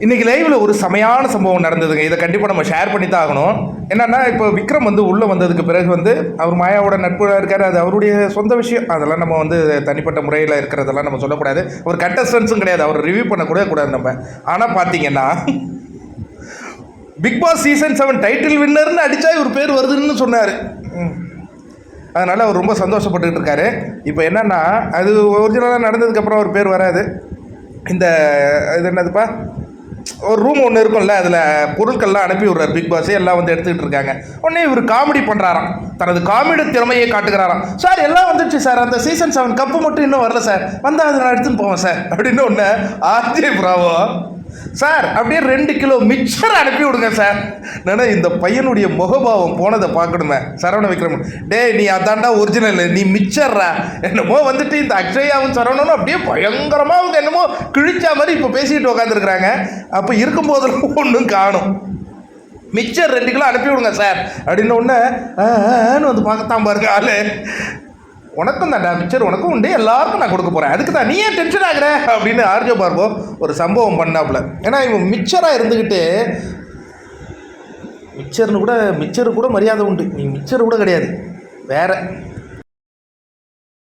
இன்றைக்கி லைவில் ஒரு செமையான சம்பவம் நடந்ததுங்க. இதை கண்டிப்பாக நம்ம ஷேர் பண்ணி தான் ஆகணும். என்னென்னா, இப்போ விக்ரம் வந்து உள்ளே வந்ததுக்கு பிறகு வந்து அவர் மாயாவோட நட்புறாக இருக்கார். அது அவருடைய சொந்த விஷயம். அதெல்லாம் நம்ம வந்து தனிப்பட்ட முறையில் இருக்கிறதெல்லாம் நம்ம சொல்லக்கூடாது. ஒரு கண்டஸ்டன்ஸும் கிடையாது, அவர் ரிவ்யூ பண்ணக்கூட கூடாது நம்ம. ஆனால் பார்த்தீங்கன்னா, பிக் பாஸ் சீசன் 7 டைட்டில் வின்னர்னு அடித்தா இவர் பேர் வருதுன்னு சொன்னார். அதனால் அவர் ரொம்ப சந்தோஷப்பட்டுக்கிட்டு இருக்காரு. இப்போ என்னென்னா, அது ஒரிஜினலாக நடந்ததுக்கப்புறம் அவர் பேர் வராது. இந்த இது என்னதுப்பா, ஒரு ரூம் ஒன்று இருக்கும்ல, அதில் பொருட்கள்லாம் அனுப்பி விட்றாரு பிக் பாஸ். எல்லாம் வந்து எடுத்துக்கிட்டு இருக்காங்க. உடனே இவர் காமெடி பண்ணுறாராம், தனது காமெடி திறமையை காட்டுகிறாராம். சார் எல்லாம் வந்துடுச்சு சார், அந்த சீசன் 7 கப்பு மட்டும் இன்னும் வரல சார், வந்தால் அதை நான் எடுத்துன்னு போவேன் சார் அப்படின்னு. ஒன்று ஆர்ஜே பிராவோ, சார் அப்படியே 2 கிலோ மிக்சர் அனுப்பி விடுங்க சார். நான் இந்த பையனுடைய முகபாவம் போனதை பார்க்கணுமே. சரவண விக்ரம், டே நீ அதான்டா ஒரிஜினல், நீ மிக்சர்ரா. என்னமோ வந்துட்டு இந்த அக்ஷயாவும் சரவணனும் அப்படியே பயங்கரமாக அவங்க என்னமோ கிழிச்சா மாதிரி இப்போ பேசிட்டு உட்காந்துருக்குறாங்க. அப்போ இருக்கும்போதெல்லாம் ஒன்றும் காணும். மிக்சர் 2 கிலோ அனுப்பி விடுங்க சார் அப்படின்னு ஒன்று வந்து பார்க்கத்தான் பாருங்க ஆளு. உனக்கும் தான்டா மிக்சர், உனக்கும் உண்டு, எல்லாருக்கும் நான் கொடுக்க போகிறேன், அதுக்கு தான் நீ ஏன் டென்ஷன் ஆகுற அப்படின்னு ஆர்ஜே பார்போ ஒரு சம்பவம் பண்ணாப்புல. ஏன்னா இவன் மிக்சராக இருந்துக்கிட்டு, மிக்சரு கூட மரியாதை உண்டு, நீ மிக்சர் கூட கிடையாது வேற.